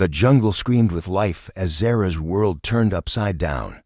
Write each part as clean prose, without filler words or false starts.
The jungle screamed with life as Zara's world turned upside down.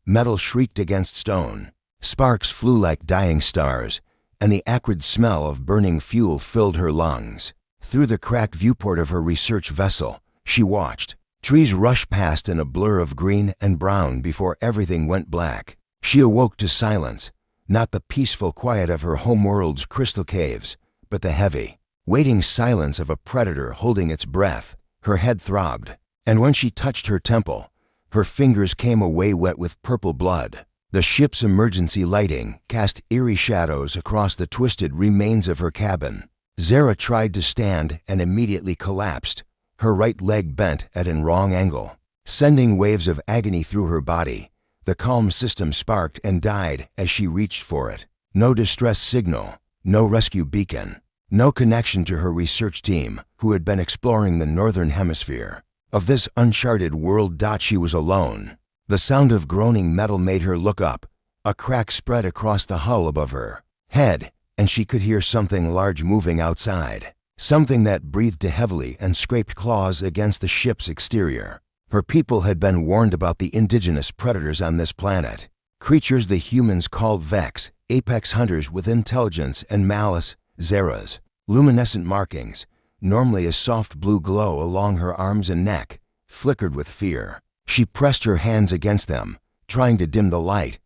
Metal shrieked against stone. Sparks flew like dying stars, and the acrid smell of burning fuel filled her lungs. Through the cracked viewport of her research vessel, she watched. Trees rushed past in a blur of green and brown before everything went black. She awoke to silence, not the peaceful quiet of her homeworld's crystal caves, but the heavy, waiting silence of a predator holding its breath. Her head throbbed, and when she touched her temple, her fingers came away wet with purple blood. The ship's emergency lighting cast eerie shadows across the twisted remains of her cabin. Zara tried to stand and immediately collapsed, her right leg bent at a wrong angle, sending waves of agony through her body. The calm system sparked and died as she reached for it. No distress signal, no rescue beacon, no connection to her research team who had been exploring the northern hemisphere. Of this uncharted world, she was alone. The sound of groaning metal made her look up. A crack spread across the hull above her head, and she could hear something large moving outside. Something that breathed heavily and scraped claws against the ship's exterior. Her people had been warned about the indigenous predators on this planet. Creatures the humans called Vex, apex hunters with intelligence and malice. Zara's luminescent markings, normally a soft blue glow along her arms and neck, flickered with fear. She pressed her hands against them, trying to dim the light.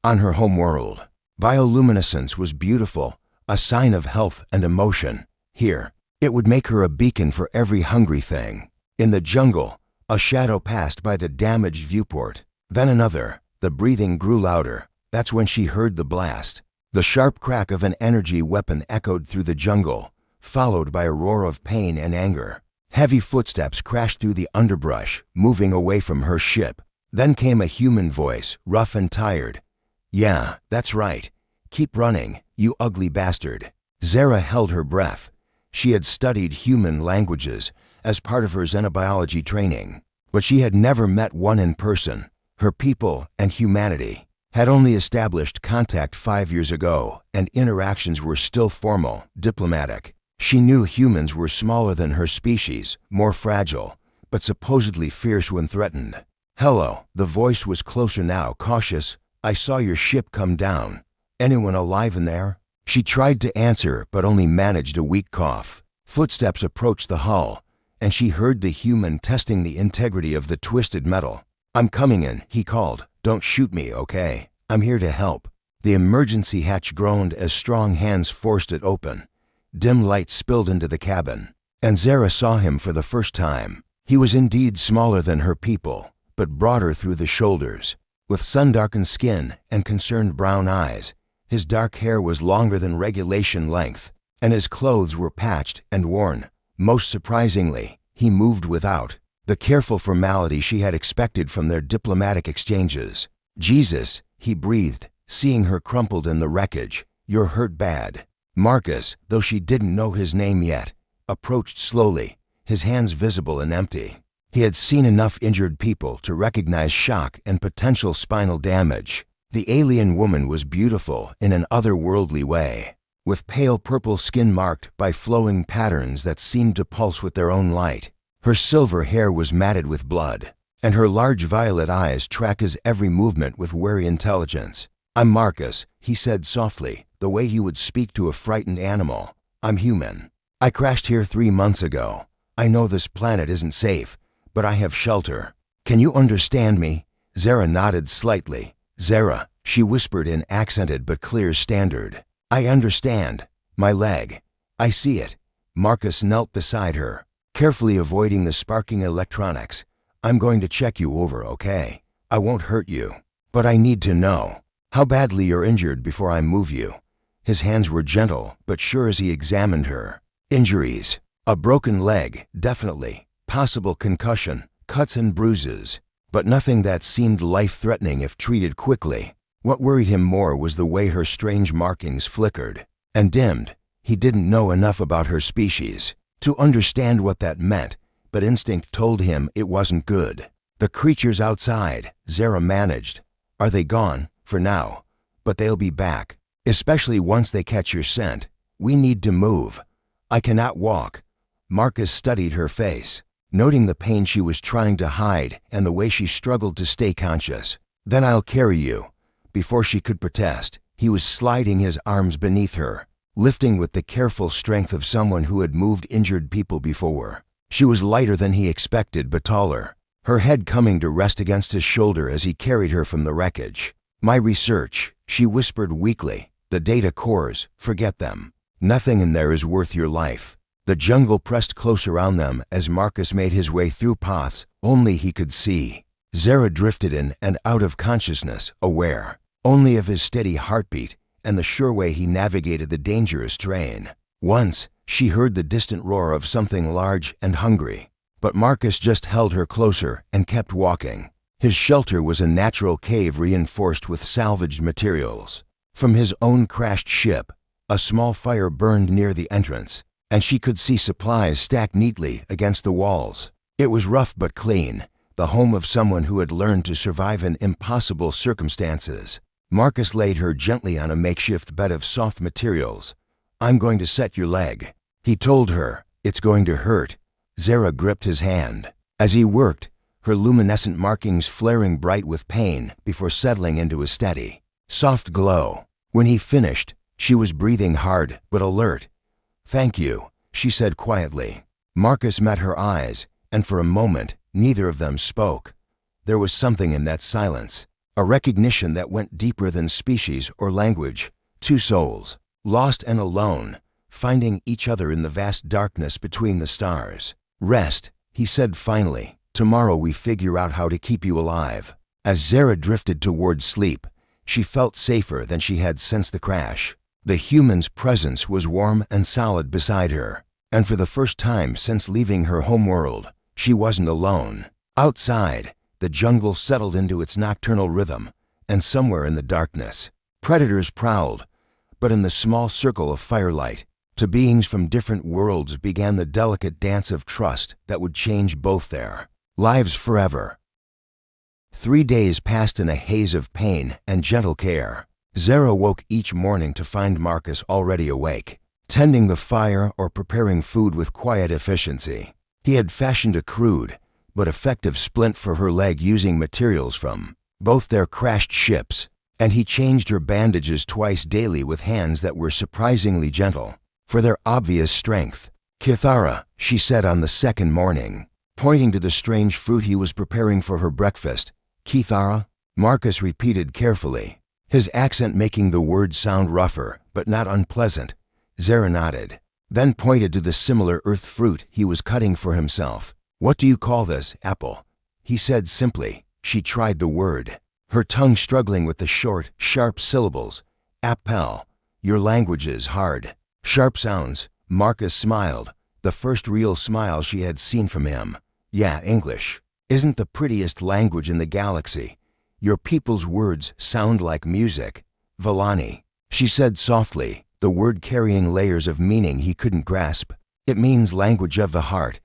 On her homeworld, bioluminescence was beautiful, a sign of health and emotion. Here, it would make her a beacon for every hungry thing. In the jungle, a shadow passed by the damaged viewport. Then another. The breathing grew louder. That's when she heard the blast. The sharp crack of an energy weapon echoed through the jungle, followed by a roar of pain and anger. Heavy footsteps crashed through the underbrush, moving away from her ship. Then came a human voice, rough and tired. "Yeah, that's right. Keep running, you ugly bastard." Zara held her breath. She had studied human languages as part of her xenobiology training, but she had never met one in person. Her people and humanity had only established contact 5 years ago, and interactions were still formal, diplomatic. She knew humans were smaller than her species, more fragile, but supposedly fierce when threatened. "Hello," the voice was closer now, cautious. "I saw your ship come down. Anyone alive in there?" She tried to answer, but only managed a weak cough. Footsteps approached the hull, and she heard the human testing the integrity of the twisted metal. "I'm coming in," he called. "Don't shoot me, okay? I'm here to help." The emergency hatch groaned as strong hands forced it open. Dim light spilled into the cabin, and Zara saw him for the first time. He was indeed smaller than her people, but broader through the shoulders. With sun-darkened skin and concerned brown eyes, his dark hair was longer than regulation length, and his clothes were patched and worn. Most surprisingly, he moved without the careful formality she had expected from their diplomatic exchanges. "Jesus," he breathed, seeing her crumpled in the wreckage. "You're hurt bad." Marcus, though she didn't know his name yet, approached slowly, his hands visible and empty. He had seen enough injured people to recognize shock and potential spinal damage. The alien woman was beautiful in an otherworldly way, with pale purple skin marked by flowing patterns that seemed to pulse with their own light. Her silver hair was matted with blood, and her large violet eyes tracked his every movement with wary intelligence. "I'm Marcus," he said softly, the way he would speak to a frightened animal. "I'm human. I crashed here 3 months ago. I know this planet isn't safe, but I have shelter. Can you understand me?" Zara nodded slightly. "Zara," she whispered in accented but clear standard. "I understand. My leg. I see it." Marcus knelt beside her, carefully avoiding the sparking electronics. "I'm going to check you over, okay? I won't hurt you, but I need to know how badly you're injured before I move you." His hands were gentle but sure as he examined her. "Injuries. A broken leg, definitely. Possible concussion, cuts and bruises, but nothing that seemed life-threatening if treated quickly." What worried him more was the way her strange markings flickered and dimmed. He didn't know enough about her species to understand what that meant, but instinct told him it wasn't good. "The creatures outside," Zara managed. "Are they gone? For now. But they'll be back, especially once they catch your scent. We need to move." "I cannot walk." Marcus studied her face. noting the pain she was trying to hide and the way she struggled to stay conscious. "Then I'll carry you." Before she could protest, he was sliding his arms beneath her, lifting with the careful strength of someone who had moved injured people before. She was lighter than he expected, but taller, her head coming to rest against his shoulder as he carried her from the wreckage. "My research," she whispered weakly. "The data cores, forget them. Nothing in there is worth your life." The jungle pressed close around them as Marcus made his way through paths only he could see. Zara drifted in and out of consciousness, aware only of his steady heartbeat and the sure way he navigated the dangerous terrain. Once, she heard the distant roar of something large and hungry, but Marcus just held her closer and kept walking. His shelter was a natural cave reinforced with salvaged materials. From his own crashed ship, a small fire burned near the entrance, and she could see supplies stacked neatly against the walls. It was rough but clean, the home of someone who had learned to survive in impossible circumstances. Marcus laid her gently on a makeshift bed of soft materials. "I'm going to set your leg," he told her. "It's going to hurt." Zara gripped his hand. As he worked, her luminescent markings flaring bright with pain before settling into a steady, soft glow. When he finished, she was breathing hard but alert. "Thank you," she said quietly. Marcus met her eyes, and for a moment, neither of them spoke. There was something in that silence, a recognition that went deeper than species or language. Two souls, lost and alone, finding each other in the vast darkness between the stars. "Rest," he said finally. "Tomorrow we figure out how to keep you alive." As Zara drifted toward sleep, she felt safer than she had since the crash. The human's presence was warm and solid beside her, and for the first time since leaving her homeworld, she wasn't alone. Outside, the jungle settled into its nocturnal rhythm, and somewhere in the darkness, predators prowled. But in the small circle of firelight, two beings from different worlds began the delicate dance of trust that would change both their lives forever. 3 days passed in a haze of pain and gentle care. Zara woke each morning to find Marcus already awake, tending the fire or preparing food with quiet efficiency. He had fashioned a crude but effective splint for her leg using materials from both their crashed ships, and he changed her bandages twice daily with hands that were surprisingly gentle for their obvious strength. "Kithara," she said on the second morning, pointing to the strange fruit he was preparing for her breakfast. "Kithara?" Marcus repeated carefully, his accent making the words sound rougher but not unpleasant. Zara nodded, then pointed to the similar earth fruit he was cutting for himself. "What do you call this?" "Apple," he said simply. She tried the word, her tongue struggling with the short, sharp syllables. "Appel. Your language is hard." "Sharp sounds." Marcus smiled, the first real smile she had seen from him. "Yeah, English isn't the prettiest language in the galaxy. Your people's words sound like music." "Valani," she said softly, the word carrying layers of meaning he couldn't grasp. "It means language of the heart.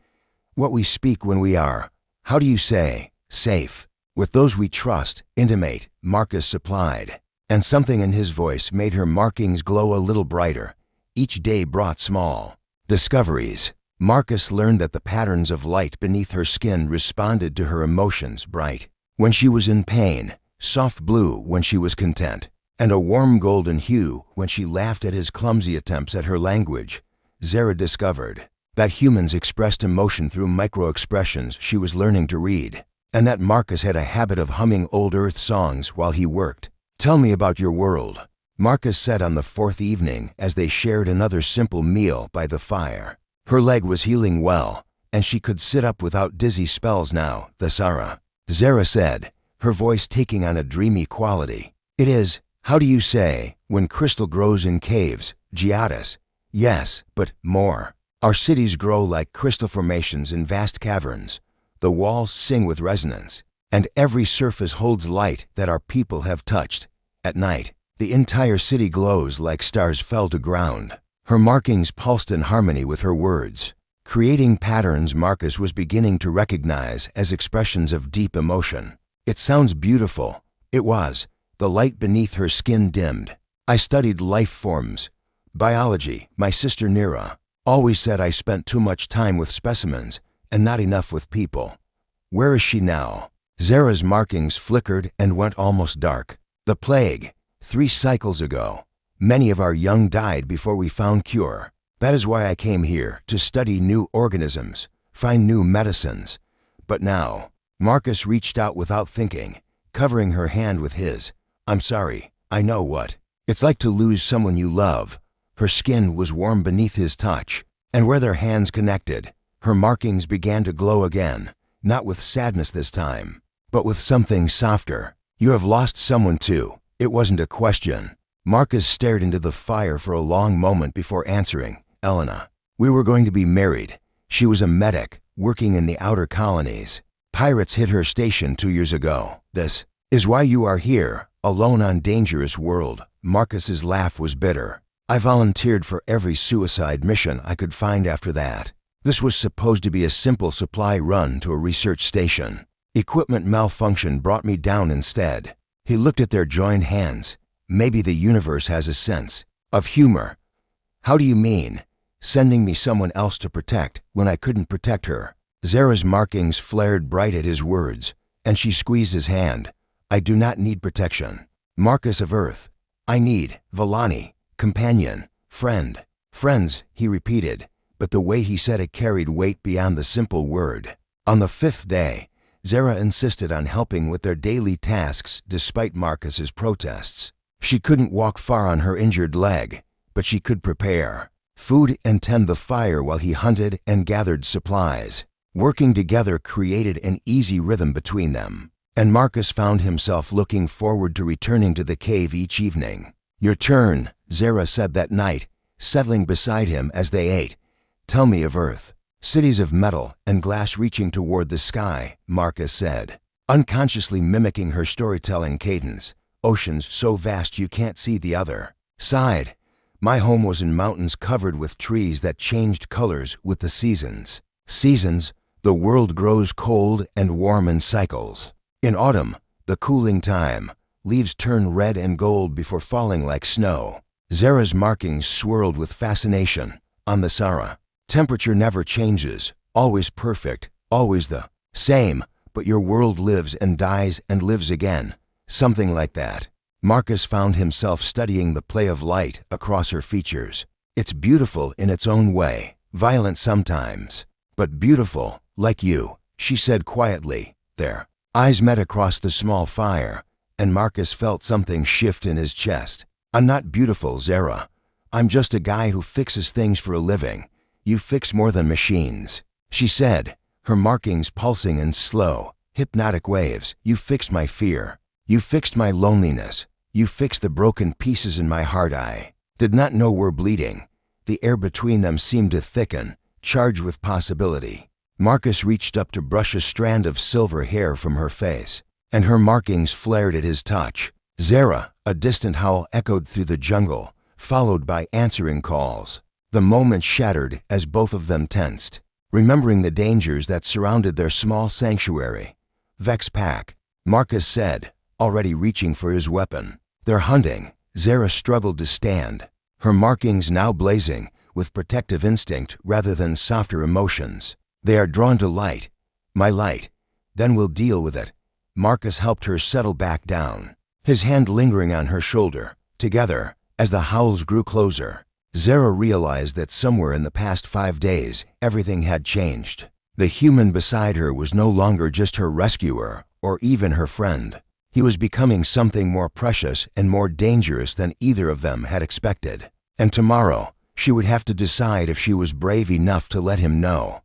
What we speak when we are, how do you say, safe? With those we trust, intimate," Marcus supplied, and something in his voice made her markings glow a little brighter. Each day brought small discoveries. Marcus learned that the patterns of light beneath her skin responded to her emotions, bright when she was in pain, soft blue when she was content, and a warm golden hue when she laughed at his clumsy attempts at her language. Zara discovered that humans expressed emotion through micro-expressions she was learning to read, and that Marcus had a habit of humming old Earth songs while he worked. "Tell me about your world," Marcus said on the fourth evening as they shared another simple meal by the fire. Her leg was healing well, and she could sit up without dizzy spells now. "Thesara," Zara said, her voice taking on a dreamy quality. "It is, how do you say, when crystal grows in caves, Giadas?" "Yes, but more. Our cities grow like crystal formations in vast caverns. The walls sing with resonance, and every surface holds light that our people have touched. At night, the entire city glows like stars fell to ground." Her markings pulsed in harmony with her words, creating patterns Marcus was beginning to recognize as expressions of deep emotion. "It sounds beautiful." It was. The light beneath her skin dimmed. "I studied life forms. Biology, my sister Nira always said I spent too much time with specimens and not enough with people. Where is she now? Zara's markings flickered and went almost dark. The plague. 3 cycles ago. Many of our young died before we found cure. That is why I came here, to study new organisms, find new medicines. But now, Marcus reached out without thinking, covering her hand with his. I'm sorry, I know what it's like to lose someone you love. Her skin was warm beneath his touch, and where their hands connected, her markings began to glow again, not with sadness this time, but with something softer. You have lost someone too. It wasn't a question. Marcus stared into the fire for a long moment before answering. Elena. We were going to be married. She was a medic, working in the outer colonies. Pirates hit her station 2 years ago. This is why you are here, alone on dangerous world. Marcus's laugh was bitter. I volunteered for every suicide mission I could find after that. This was supposed to be a simple supply run to a research station. Equipment malfunction brought me down instead. He looked at their joined hands. Maybe the universe has a sense of humor. How do you mean? Sending me someone else to protect when I couldn't protect her? Zara's markings flared bright at his words, and she squeezed his hand. I do not need protection. Marcus of Earth. I need Villani, companion, friend. Friends, he repeated, but the way he said it carried weight beyond the simple word. On the 5th day, Zara insisted on helping with their daily tasks despite Marcus's protests. She couldn't walk far on her injured leg, but she could prepare food and tend the fire while he hunted and gathered supplies. Working together created an easy rhythm between them, and Marcus found himself looking forward to returning to the cave each evening. Your turn, Zara said that night, settling beside him as they ate. Tell me of Earth. Cities of metal and glass reaching toward the sky, Marcus said, unconsciously mimicking her storytelling cadence. Oceans so vast you can't see the other. Sighed. My home was in mountains covered with trees that changed colors with the seasons. Seasons, the world grows cold and warm in cycles. In autumn, the cooling time, leaves turn red and gold before falling like snow. Zara's markings swirled with fascination. On the Sara, temperature never changes, always perfect, always the same, but your world lives and dies and lives again. Something like that. Marcus found himself studying the play of light across her features. It's beautiful in its own way, violent sometimes, but beautiful, like you, she said quietly. Their eyes met across the small fire, and Marcus felt something shift in his chest. I'm not beautiful, Zara. I'm just a guy who fixes things for a living. You fix more than machines, she said, her markings pulsing in slow, hypnotic waves. You fixed my fear. You fixed my loneliness. You fixed the broken pieces in my heart. I did not know we're bleeding. The air between them seemed to thicken, charged with possibility. Marcus reached up to brush a strand of silver hair from her face, and her markings flared at his touch. Zara, a distant howl echoed through the jungle, followed by answering calls. The moment shattered as both of them tensed, remembering the dangers that surrounded their small sanctuary. Vex pack, Marcus said, already reaching for his weapon. They're hunting. Zara struggled to stand, her markings now blazing with protective instinct rather than softer emotions. They are drawn to light. My light. Then we'll deal with it. Marcus helped her settle back down, his hand lingering on her shoulder. Together, as the howls grew closer, Zara realized that somewhere in the past 5 days, everything had changed. The human beside her was no longer just her rescuer or even her friend. He was becoming something more precious and more dangerous than either of them had expected. And tomorrow, she would have to decide if she was brave enough to let him know.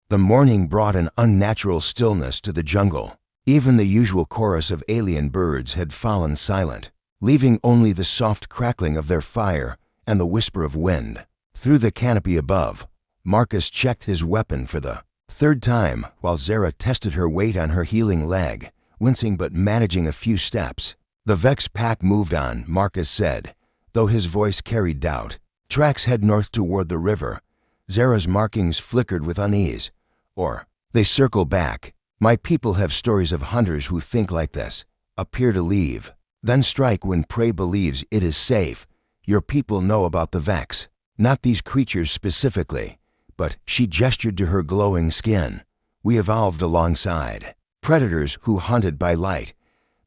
The morning brought an unnatural stillness to the jungle. Even the usual chorus of alien birds had fallen silent, leaving only the soft crackling of their fire and the whisper of wind. Through the canopy above, Marcus checked his weapon for the 3rd time while Zara tested her weight on her healing leg, wincing but managing a few steps. The Vex pack moved on, Marcus said, though his voice carried doubt. Tracks head north toward the river. Zara's markings flickered with unease. Or, they circle back. My people have stories of hunters who think like this, appear to leave, then strike when prey believes it is safe. Your people know about the Vex. Not these creatures specifically, but she gestured to her glowing skin. We evolved alongside. Predators who hunted by light.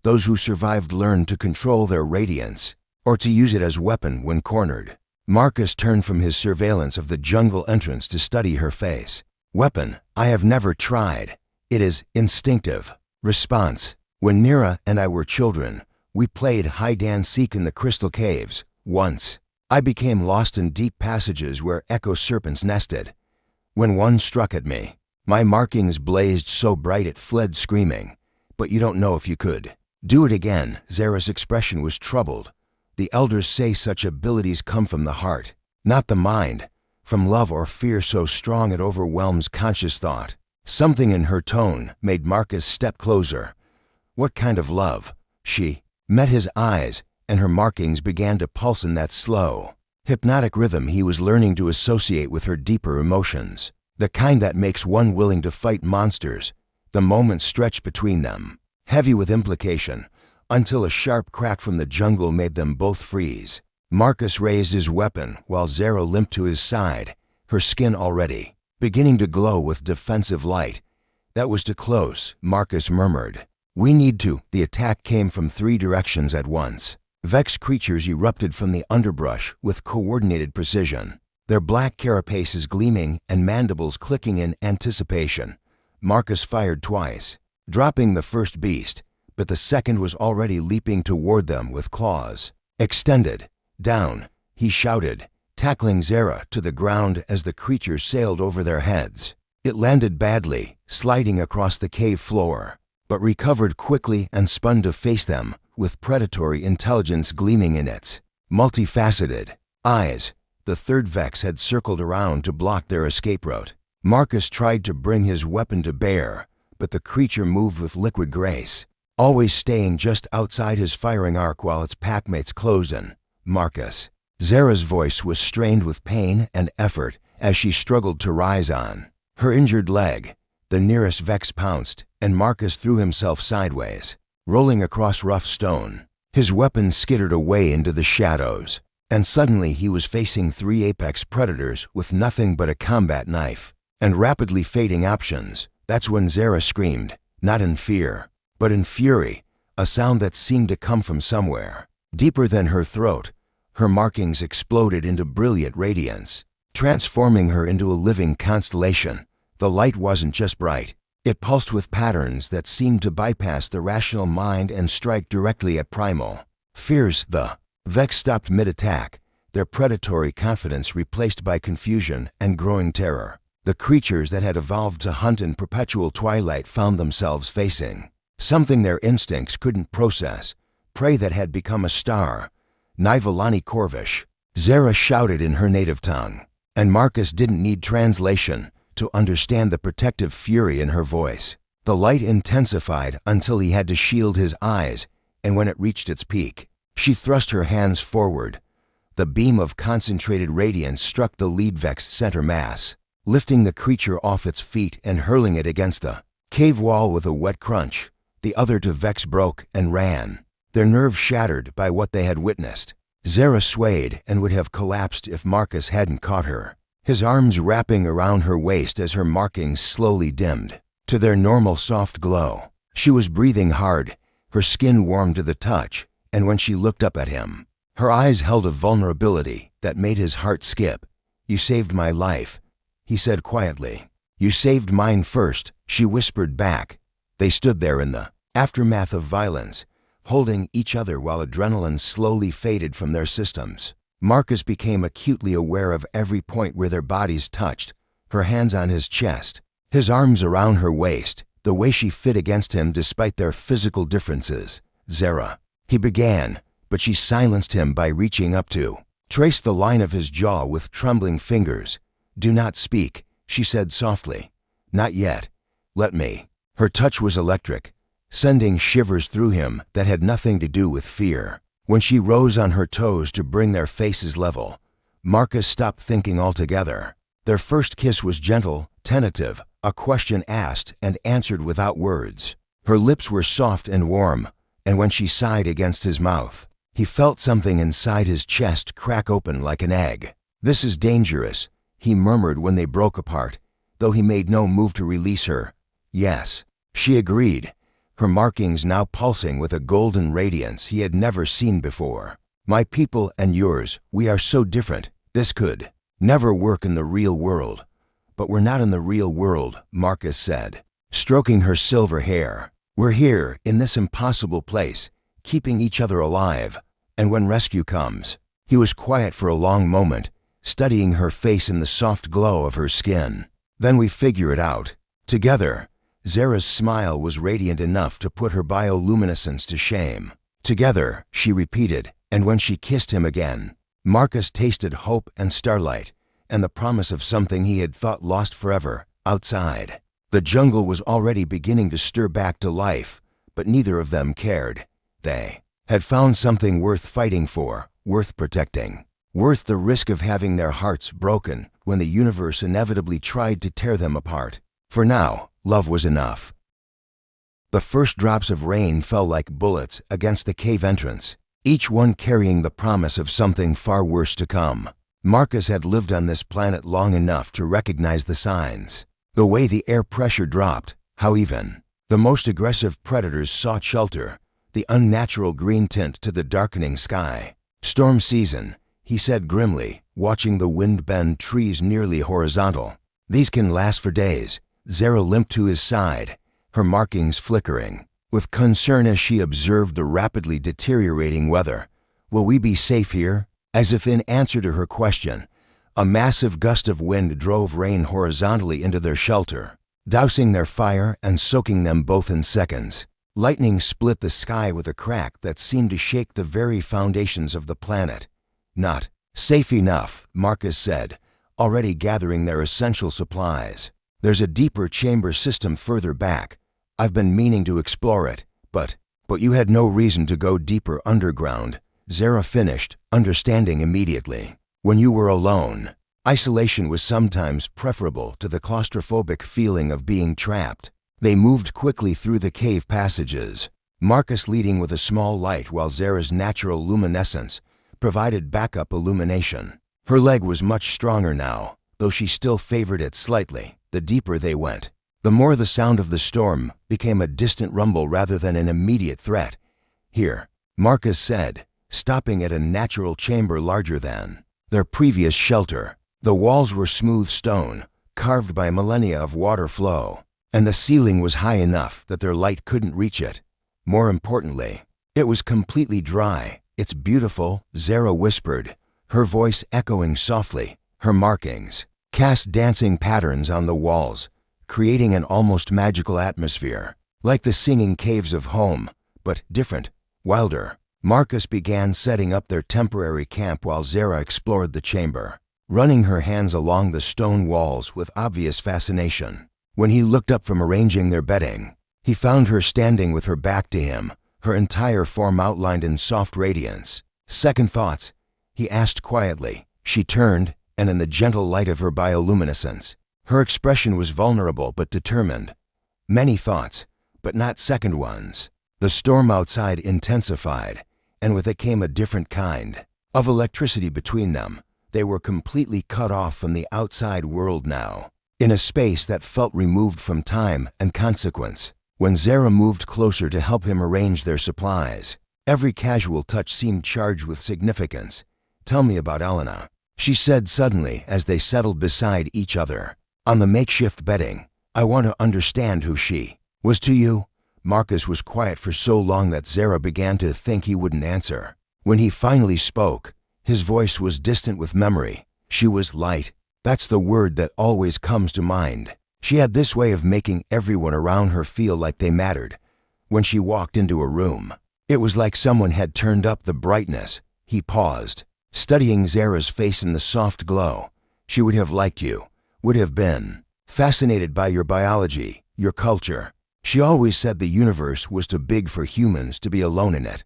Those who survived learned to control their radiance, or to use it as weapon when cornered. Marcus turned from his surveillance of the jungle entrance to study her face. Weapon, I have never tried. It is instinctive. Response, when Nira and I were children, we played hide-and-seek in the crystal caves. Once, I became lost in deep passages where echo serpents nested. When one struck at me, my markings blazed so bright it fled screaming. But you don't know if you could. Do it again. Zara's expression was troubled. The elders say such abilities come from the heart, not the mind, from love or fear so strong it overwhelms conscious thought. Something in her tone made Marcus step closer. What kind of love? She met his eyes, and her markings began to pulse in that slow, hypnotic rhythm he was learning to associate with her deeper emotions. The kind that makes one willing to fight monsters. The moments stretched between them, heavy with implication, until a sharp crack from the jungle made them both freeze. Marcus raised his weapon while Zara limped to his side, her skin already beginning to glow with defensive light. That was too close, Marcus murmured. We need to. The attack came from 3 directions at once. Vex creatures erupted from the underbrush with coordinated precision, their black carapaces gleaming and mandibles clicking in anticipation. Marcus fired twice, dropping the first beast, but the second was already leaping toward them with claws extended. Down, he shouted, tackling Zara to the ground as the creature sailed over their heads. It landed badly, sliding across the cave floor, but recovered quickly and spun to face them, with predatory intelligence gleaming in its multifaceted eyes. The third Vex had circled around to block their escape route. Marcus tried to bring his weapon to bear, but the creature moved with liquid grace, always staying just outside his firing arc while its packmates closed in. Marcus. Zara's voice was strained with pain and effort as she struggled to rise on her injured leg. The nearest Vex pounced, and Marcus threw himself sideways, rolling across rough stone. His weapon skittered away into the shadows, and suddenly he was facing 3 apex predators with nothing but a combat knife and rapidly fading options. That's when Zara screamed, not in fear, but in fury, a sound that seemed to come from somewhere deeper than her throat. Her markings exploded into brilliant radiance, transforming her into a living constellation. The light wasn't just bright. It pulsed with patterns that seemed to bypass the rational mind and strike directly at primal fears. The Vex stopped mid-attack, their predatory confidence replaced by confusion and growing terror. The creatures that had evolved to hunt in perpetual twilight found themselves facing something their instincts couldn't process, prey that had become a star. Nivalani Corvish, Zara shouted in her native tongue, and Marcus didn't need translation to understand the protective fury in her voice. The light intensified until he had to shield his eyes, and when it reached its peak, she thrust her hands forward. The beam of concentrated radiance struck the lead Vex center mass, lifting the creature off its feet and hurling it against the cave wall with a wet crunch. The other 2 Vex broke and ran, their nerves shattered by what they had witnessed. Zara swayed and would have collapsed if Marcus hadn't caught her, his arms wrapping around her waist as her markings slowly dimmed to their normal soft glow. She was breathing hard, her skin warm to the touch, and when she looked up at him, her eyes held a vulnerability that made his heart skip. You saved my life, he said quietly. You saved mine first, she whispered back. They stood there in the aftermath of violence, holding each other while adrenaline slowly faded from their systems. Marcus became acutely aware of every point where their bodies touched, her hands on his chest, his arms around her waist, the way she fit against him despite their physical differences. Zara, he began, but she silenced him by reaching up to trace the line of his jaw with trembling fingers. Do not speak, she said softly. Not yet. Let me. Her touch was electric, sending shivers through him that had nothing to do with fear. When she rose on her toes to bring their faces level, Marcus stopped thinking altogether. Their first kiss was gentle, tentative, a question asked and answered without words. Her lips were soft and warm, and when she sighed against his mouth, he felt something inside his chest crack open like an egg. This is dangerous, he murmured when they broke apart, though he made no move to release her. Yes, she agreed, her markings now pulsing with a golden radiance he had never seen before. My people and yours, we are so different. This could never work in the real world. But we're not in the real world, Marcus said, stroking her silver hair. We're here, in this impossible place, keeping each other alive. And when rescue comes, he was quiet for a long moment, studying her face in the soft glow of her skin. Then we figure it out. Together. Zara's smile was radiant enough to put her bioluminescence to shame. Together, she repeated, and when she kissed him again, Marcus tasted hope and starlight, and the promise of something he had thought lost forever, outside. The jungle was already beginning to stir back to life, but neither of them cared. They had found something worth fighting for, worth protecting, worth the risk of having their hearts broken when the universe inevitably tried to tear them apart. For now, love was enough. The first drops of rain fell like bullets against the cave entrance, each one carrying the promise of something far worse to come. Marcus had lived on this planet long enough to recognize the signs. The way the air pressure dropped, how even the most aggressive predators sought shelter, the unnatural green tint to the darkening sky. Storm season, he said grimly, watching the wind bend trees nearly horizontal. These can last for days. Zara limped to his side, her markings flickering, with concern as she observed the rapidly deteriorating weather. Will we be safe here? As if in answer to her question, a massive gust of wind drove rain horizontally into their shelter, dousing their fire and soaking them both in seconds. Lightning split the sky with a crack that seemed to shake the very foundations of the planet. Not safe enough, Marcus said, already gathering their essential supplies. There's a deeper chamber system further back. I've been meaning to explore it, but you had no reason to go deeper underground, Zara finished, understanding immediately. When you were alone, isolation was sometimes preferable to the claustrophobic feeling of being trapped. They moved quickly through the cave passages, Marcus leading with a small light while Zara's natural luminescence provided backup illumination. Her leg was much stronger now, though she still favored it slightly. The deeper they went, the more the sound of the storm became a distant rumble rather than an immediate threat. Here, Marcus said, stopping at a natural chamber larger than their previous shelter. The walls were smooth stone, carved by millennia of water flow, and the ceiling was high enough that their light couldn't reach it. More importantly, it was completely dry. It's beautiful, Zara whispered, her voice echoing softly, her markings cast dancing patterns on the walls, creating an almost magical atmosphere, like the singing caves of home, but different, wilder. Marcus began setting up their temporary camp while Zara explored the chamber, running her hands along the stone walls with obvious fascination. When he looked up from arranging their bedding, he found her standing with her back to him, her entire form outlined in soft radiance. Second thoughts? He asked quietly. She turned, and in the gentle light of her bioluminescence, her expression was vulnerable but determined. Many thoughts, but not second ones. The storm outside intensified, and with it came a different kind of electricity between them. They were completely cut off from the outside world now, in a space that felt removed from time and consequence. When Zara moved closer to help him arrange their supplies, every casual touch seemed charged with significance. Tell me about Elena, she said suddenly as they settled beside each other on the makeshift bedding. I want to understand who she was to you. Marcus was quiet for so long that Zara began to think he wouldn't answer. When he finally spoke, his voice was distant with memory. She was light. That's the word that always comes to mind. She had this way of making everyone around her feel like they mattered. When she walked into a room, it was like someone had turned up the brightness. He paused, studying Zara's face in the soft glow. She would have liked you, would have been fascinated by your biology, your culture. She always said the universe was too big for humans to be alone in it.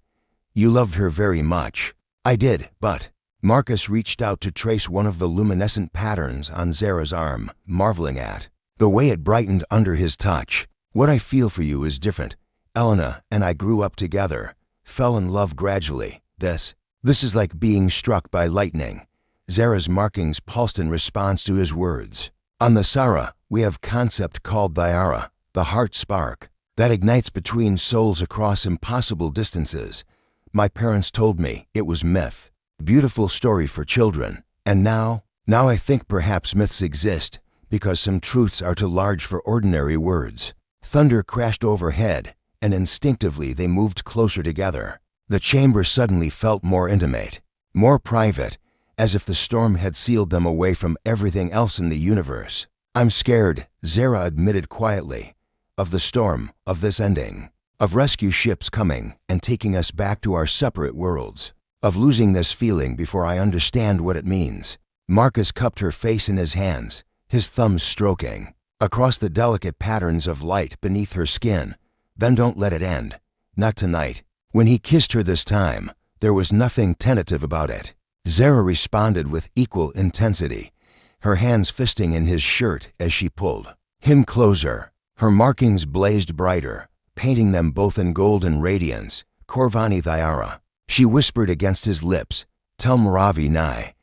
You loved her very much. I did, but Marcus reached out to trace one of the luminescent patterns on Zara's arm, marveling at the way it brightened under his touch. What I feel for you is different. Elena and I grew up together, fell in love gradually. This is like being struck by lightning. Zara's markings pulsed in response to his words. On the Sara, we have concept called Thyara, the heart spark, that ignites between souls across impossible distances. My parents told me it was myth. Beautiful story for children. And now I think perhaps myths exist, because some truths are too large for ordinary words. Thunder crashed overhead, and instinctively they moved closer together. The chamber suddenly felt more intimate, more private, as if the storm had sealed them away from everything else in the universe. I'm scared, Zara admitted quietly, of the storm, of this ending, of rescue ships coming and taking us back to our separate worlds, of losing this feeling before I understand what it means. Marcus cupped her face in his hands, his thumbs stroking across the delicate patterns of light beneath her skin. Then don't let it end. Not tonight. When he kissed her this time, there was nothing tentative about it. Zara responded with equal intensity, her hands fisting in his shirt as she pulled him closer. Her markings blazed brighter, painting them both in golden radiance. Korvani Thyara. She whispered against his lips, Tel Maravi Nai.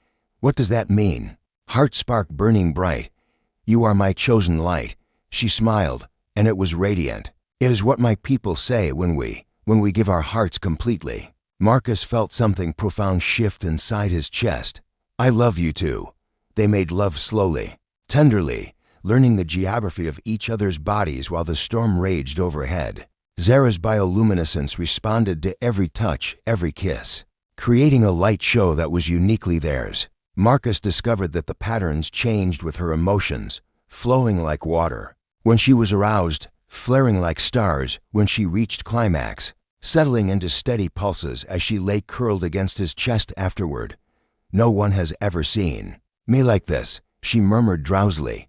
What does that mean? Heart spark burning bright. You are my chosen light. She smiled, and it was radiant. It is what my people say when we give our hearts completely. Marcus felt something profound shift inside his chest. I love you too. They made love slowly, tenderly, learning the geography of each other's bodies while the storm raged overhead. Zara's bioluminescence responded to every touch, every kiss, creating a light show that was uniquely theirs. Marcus discovered that the patterns changed with her emotions, flowing like water when she was aroused, flaring like stars when she reached climax, settling into steady pulses as she lay curled against his chest afterward. No one has ever seen me like this, she murmured drowsily.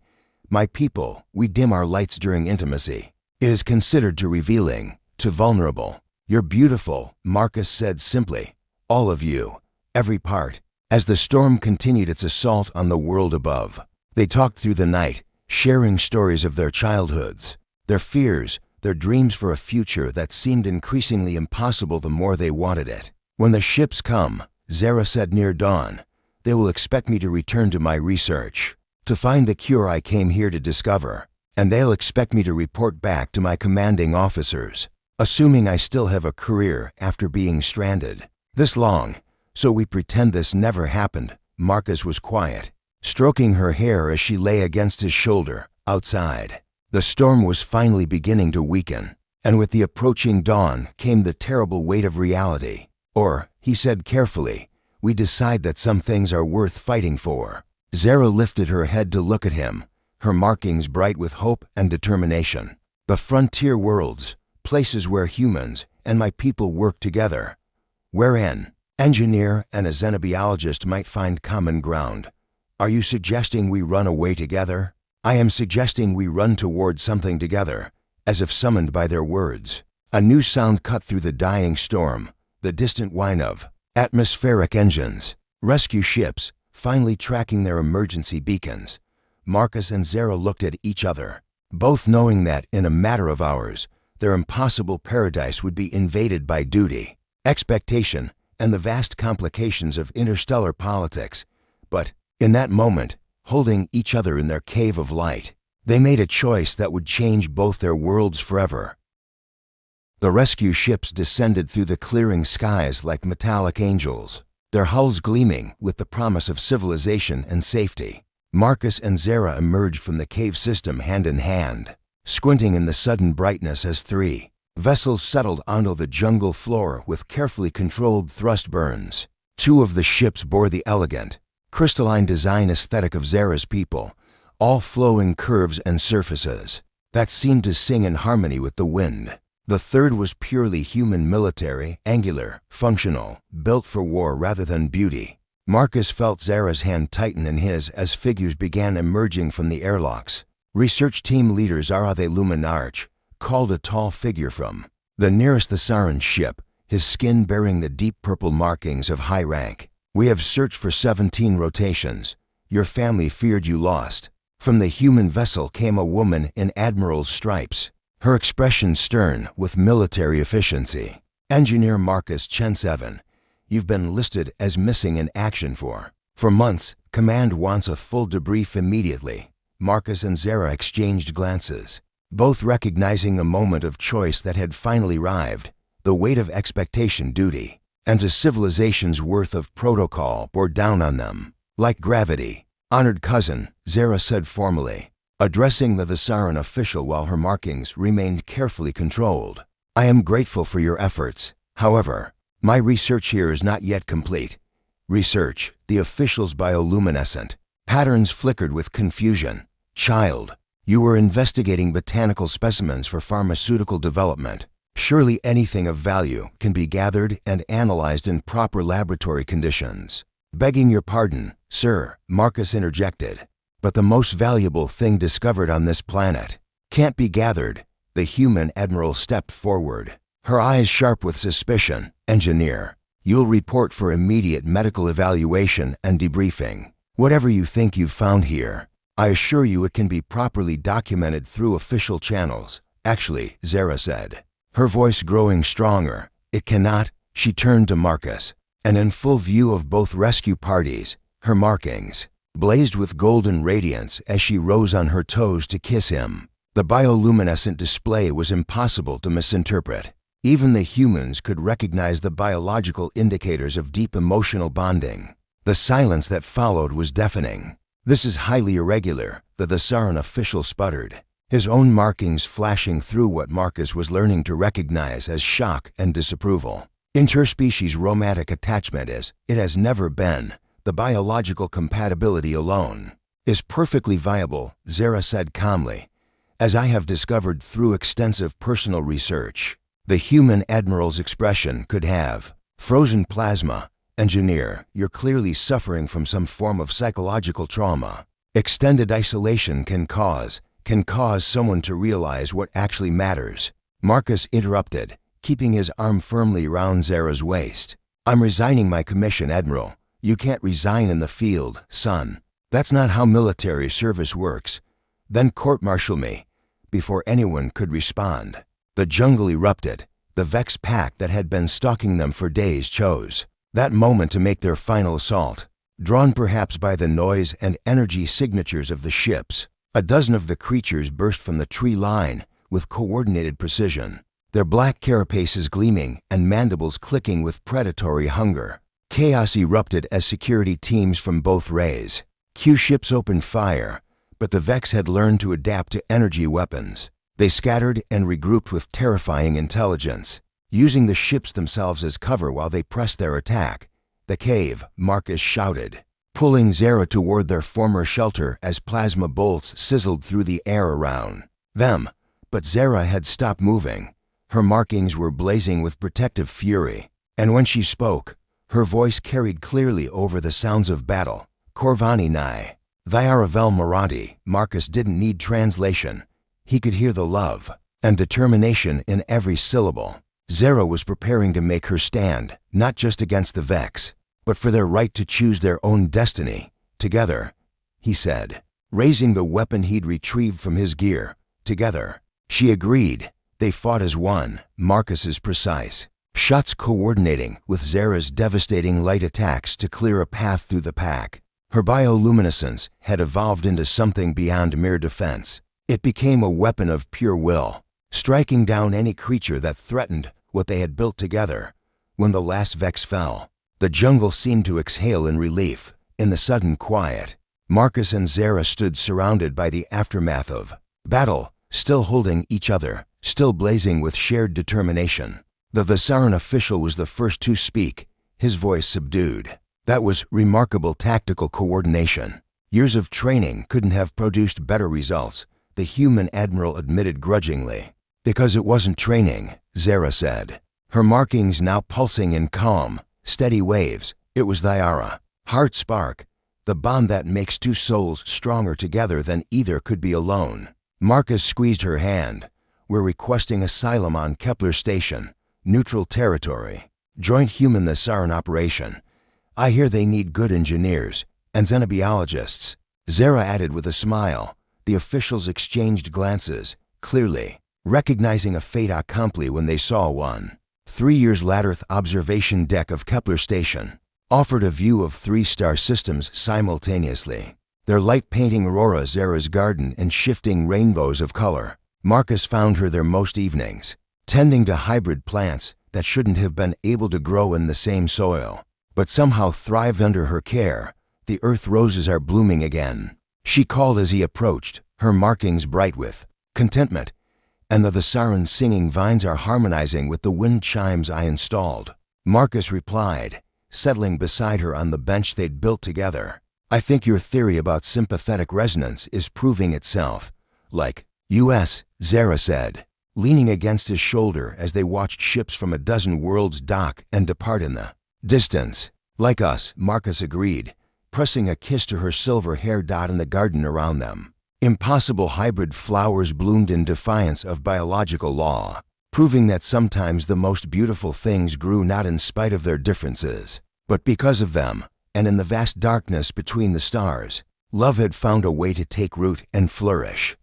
My people, we dim our lights during intimacy. It is considered too revealing, too vulnerable. You're beautiful, Marcus said simply. All of you, every part. As the storm continued its assault on the world above, they talked through the night, sharing stories of their childhoods, their fears, their dreams for a future that seemed increasingly impossible the more they wanted it. When the ships come, Zara said near dawn, they will expect me to return to my research, to find the cure I came here to discover, and they'll expect me to report back to my commanding officers, assuming I still have a career after being stranded this long. So we pretend this never happened. Marcus was quiet, stroking her hair as she lay against his shoulder. Outside, the storm was finally beginning to weaken, and with the approaching dawn came the terrible weight of reality. Or, he said carefully, we decide that some things are worth fighting for. Zara lifted her head to look at him, her markings bright with hope and determination. The frontier worlds, places where humans and my people work together, wherein engineer and a xenobiologist might find common ground. Are you suggesting we run away together? I am suggesting we run toward something together, as if summoned by their words. A new sound cut through the dying storm, the distant whine of atmospheric engines, rescue ships, finally tracking their emergency beacons. Marcus and Zara looked at each other, both knowing that in a matter of hours, their impossible paradise would be invaded by duty, expectation, and the vast complications of interstellar politics. But, in that moment, holding each other in their cave of light, they made a choice that would change both their worlds forever. The rescue ships descended through the clearing skies like metallic angels, their hulls gleaming with the promise of civilization and safety. Marcus and Zara emerged from the cave system hand in hand, squinting in the sudden brightness as three vessels settled onto the jungle floor with carefully controlled thrust burns. Two of the ships bore the elegant, crystalline design aesthetic of Zara's people, all flowing curves and surfaces that seemed to sing in harmony with the wind. The third was purely human, military, angular, functional, built for war rather than beauty. Marcus felt Zara's hand tighten in his as figures began emerging from the airlocks. Research team leader Zarade Luminarch called a tall figure from the nearest Thesaran ship, his skin bearing the deep purple markings of high rank. We have searched for 17 rotations. Your family feared you lost. From the human vessel came a woman in admiral's stripes, her expression stern with military efficiency. Engineer Marcus Chen 7, you've been listed as missing in action for For months, Command wants a full debrief immediately. Marcus and Zara exchanged glances, both recognizing the moment of choice that had finally arrived, the weight of expectation duty, and a civilization's worth of protocol bore down on them. Like gravity. Honored cousin, Zara said formally, addressing the Thasaran official while her markings remained carefully controlled. I am grateful for your efforts. However, my research here is not yet complete. Research, the official's bioluminescent patterns flickered with confusion. Child, you were investigating botanical specimens for pharmaceutical development. Surely anything of value can be gathered and analyzed in proper laboratory conditions. Begging your pardon, sir, Marcus interjected, but the most valuable thing discovered on this planet can't be gathered. The human admiral stepped forward, her eyes sharp with suspicion. Engineer, you'll report for immediate medical evaluation and debriefing. Whatever you think you've found here, I assure you it can be properly documented through official channels. Actually, Zara said, her voice growing stronger. It cannot. She turned to Marcus, and in full view of both rescue parties, her markings blazed with golden radiance as she rose on her toes to kiss him. The bioluminescent display was impossible to misinterpret. Even the humans could recognize the biological indicators of deep emotional bonding. The silence that followed was deafening. This is highly irregular, the Thasaran official sputtered, his own markings flashing through what Marcus was learning to recognize as shock and disapproval. Interspecies romantic attachment is, it has never been, the biological compatibility alone is perfectly viable, Zara said calmly, as I have discovered through extensive personal research. The human admiral's expression could have frozen plasma. Engineer, you're clearly suffering from some form of psychological trauma. Extended isolation can cause someone to realize what actually matters. Marcus interrupted, keeping his arm firmly round Zara's waist. I'm resigning my commission, Admiral. You can't resign in the field, son. That's not how military service works. Then court-martial me. Before anyone could respond, the jungle erupted. The Vex pack that had been stalking them for days chose that moment to make their final assault. Drawn perhaps by the noise and energy signatures of the ships, a dozen of the creatures burst from the tree line with coordinated precision, their black carapaces gleaming and mandibles clicking with predatory hunger. Chaos erupted as security teams from both rays. Q ships opened fire, but the Vex had learned to adapt to energy weapons. They scattered and regrouped with terrifying intelligence, using the ships themselves as cover while they pressed their attack. The cave, Marcus shouted, pulling Zara toward their former shelter as plasma bolts sizzled through the air around them. But Zara had stopped moving. Her markings were blazing with protective fury, and when she spoke, her voice carried clearly over the sounds of battle. Korvani Nai, Thyaravel Maradi. Marcus didn't need translation. He could hear the love and determination in every syllable. Zara was preparing to make her stand, not just against the Vex, but for their right to choose their own destiny. Together, he said, raising the weapon he'd retrieved from his gear. Together. She agreed. They fought as one, Marcus's precise shots coordinating with Zara's devastating light attacks to clear a path through the pack. Her bioluminescence had evolved into something beyond mere defense. It became a weapon of pure will, striking down any creature that threatened what they had built together. When the last Vex fell, the jungle seemed to exhale in relief. In the sudden quiet, Marcus and Zara stood surrounded by the aftermath of battle, still holding each other, still blazing with shared determination. The Thasaran official was the first to speak, his voice subdued. That was remarkable tactical coordination. Years of training couldn't have produced better results, the human admiral admitted grudgingly. Because it wasn't training, Zara said, her markings now pulsing in calm, steady waves. It was Thyara, heart spark, the bond that makes two souls stronger together than either could be alone. Marcus squeezed her hand. We're requesting asylum on Kepler Station, neutral territory, joint human Thasaran operation. I hear they need good engineers and xenobiologists, Zara added with a smile. The officials exchanged glances, clearly recognizing a fait accompli when they saw one. 3 years later, observation deck of Kepler Station. offered a view of 3-star systems simultaneously, their light painting Aurora Zara's garden in shifting rainbows of color. Marcus found her there most evenings, tending to hybrid plants that shouldn't have been able to grow in the same soil, but somehow thrived under her care. The earth roses are blooming again, she called as he approached, her markings bright with contentment, and the siren's singing vines are harmonizing with the wind chimes I installed. Marcus replied, settling beside her on the bench they'd built together. I think your theory about sympathetic resonance is proving itself. Like U.S., Zara said, leaning against his shoulder as they watched ships from a dozen worlds dock and depart in the distance. Like us, Marcus agreed, pressing a kiss to her silver hair dot in the garden around them. Impossible hybrid flowers bloomed in defiance of biological law, proving that sometimes the most beautiful things grew not in spite of their differences, but because of them. And in the vast darkness between the stars, love had found a way to take root and flourish.